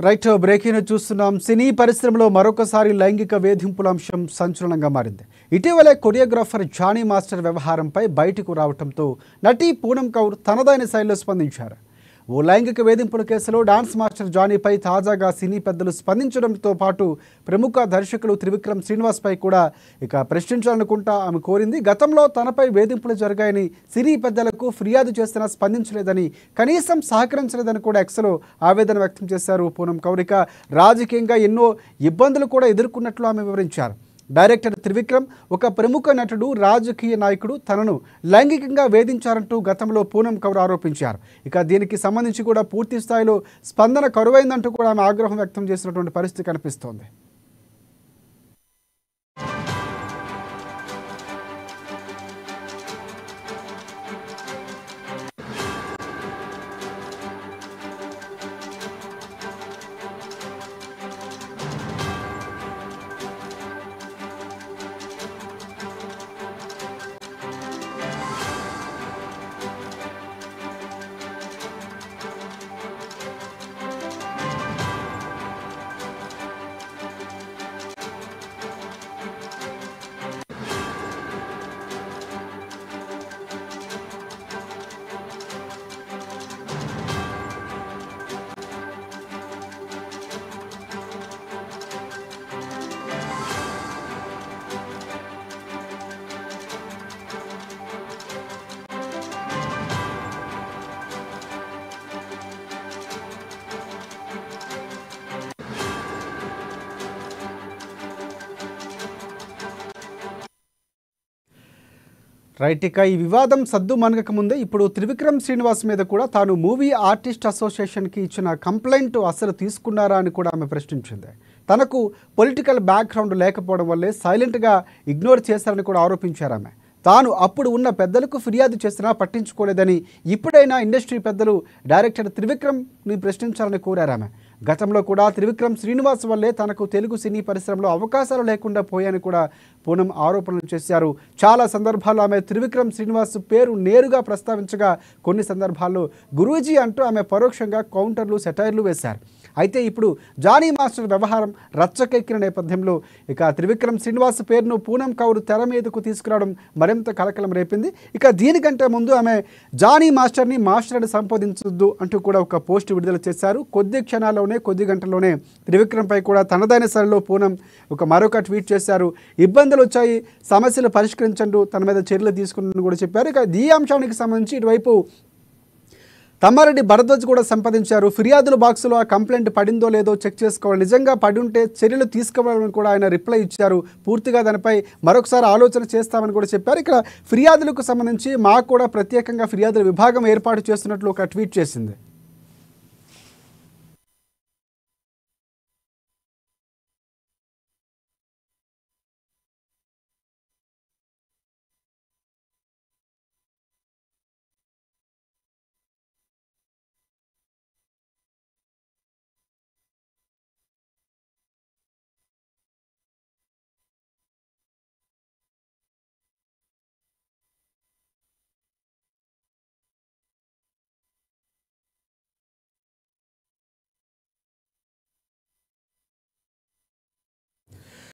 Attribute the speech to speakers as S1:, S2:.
S1: Right breaking చూస్తున్నాం. సినీ పరిశ్రమలో మరొకసారి లైంగిక వేధింపుల అంశం సంచలనంగా మారింది. ఇటీవలే కొరియోగ్రాఫర్ జానీ మాస్టర్ వ్యవహారంపై బయటకు రావడంతో నటి పూనం కౌర్ తనదైన శైలిలో స్పందించారు. ఓ లైంగిక వేధింపుల కేసులో డాన్స్ మాస్టర్ జానీపై తాజాగా సినీ పెద్దలు స్పందించడంతో పాటు ప్రముఖ దర్శకులు త్రివిక్రమ్ శ్రీనివాస్పై కూడా ప్రశ్నించాలనుకుంటా ఆమె కోరింది. గతంలో తనపై వేధింపులు జరిగాయని సినీ పెద్దలకు ఫిర్యాదు చేసినా స్పందించలేదని, కనీసం సహకరించలేదని కూడా ఎక్స్లో ఆవేదన వ్యక్తం చేశారు పూనం కౌర్. రాజకీయంగా ఎన్నో ఇబ్బందులు కూడా ఎదుర్కొన్నట్లు ఆమె వివరించారు. డైరెక్టర్ త్రివిక్రమ్ ఒక ప్రముఖ నటుడు, రాజకీయ నాయకుడు తనను లైంగికంగా వేధించారంటూ గతంలో పూనం కౌర్ ఆరోపించారు. దీనికి సంబంధించి కూడా పూర్తి స్థాయిలో స్పందన కరువైందంటూ కూడా ఆమె ఆగ్రహం వ్యక్తం చేసినటువంటి పరిస్థితి కనిపిస్తోంది. రైట్ ఈ వివాదం సద్దు మనగక ముందే ఇప్పుడు త్రివిక్రమ్ శ్రీనివాస్ మీద కూడా తాను మూవీ ఆర్టిస్ట్ అసోసియేషన్కి ఇచ్చిన కంప్లైంట్ అసలు తీసుకున్నారా అని కూడా ఆమె ప్రశ్నించింది. తనకు పొలిటికల్ బ్యాక్గ్రౌండ్ లేకపోవడం వల్లే సైలెంట్గా ఇగ్నోర్ చేశారని కూడా ఆరోపించారు ఆమె. తాను అప్పుడు ఉన్న పెద్దలకు ఫిర్యాదు చేసినా పట్టించుకోలేదని, ఇప్పుడైనా ఇండస్ట్రీ పెద్దలు డైరెక్టర్ త్రివిక్రమ్ని ప్రశ్నించాలని కోరారు ఆమె. గతంలో కూడా త్రివిక్రమ్ శ్రీనివాస్ వల్లే తనకు తెలుగు సినీ పరిశ్రమలో అవకాశాలు లేకుండా పోయాయని కూడా పూనం ఆరోపణలు చేశారు. చాలా సందర్భాల్లో ఆమె త్రివిక్రమ్ శ్రీనివాస్ పేరు నేరుగా ప్రస్తావించగా, కొన్ని సందర్భాల్లో గురూజీ అంటూ ఆమె పరోక్షంగా కౌంటర్లు, సెటైర్లు వేశారు. అయితే ఇప్పుడు జానీ మాస్టర్ వ్యవహారం రచ్చకెక్కిన నేపథ్యంలో త్రివిక్రమ్ శ్రీనివాస్ పేరును పూనం కౌర్ తెర మీదకు తీసుకురావడం మరింత కలకలం రేపింది. దీనికంటే ముందు ఆమె జానీ మాస్టర్ని మాస్టర్ని సంబోధించొద్దు అంటూ కూడా ఒక పోస్ట్ విడుదల చేశారు. కొద్ది గంటల్లోనే త్రివిక్రమ్పై కూడా తనదైన శైలిలో పూనం మరొక ట్వీట్ చేశారు. ఇబ్బందులు వచ్చాయి, సమస్యలు పరిష్కరించండు, తన మీద చర్యలు తీసుకుని కూడా చెప్పారు. ఈ అంశానికి సంబంధించి ఇటువైపు తమ్మారెడ్డి భరద్వాజ్ కూడా సంపాదించారు. ఫిర్యాదుల బాక్సులో ఆ కంప్లైంట్ పడిందో లేదో చెక్ చేసుకోవాలి, నిజంగా పడి ఉంటే చర్యలు తీసుకోవాలని కూడా ఆయన రిప్లై ఇచ్చారు. పూర్తిగా దానిపై మరొకసారి ఆలోచన చేస్తామని కూడా చెప్పారు. ఫిర్యాదులకు సంబంధించి మాకు కూడా ప్రత్యేకంగా ఫిర్యాదుల విభాగం ఏర్పాటు చేస్తున్నట్లు ఒక ట్వీట్ చేసింది.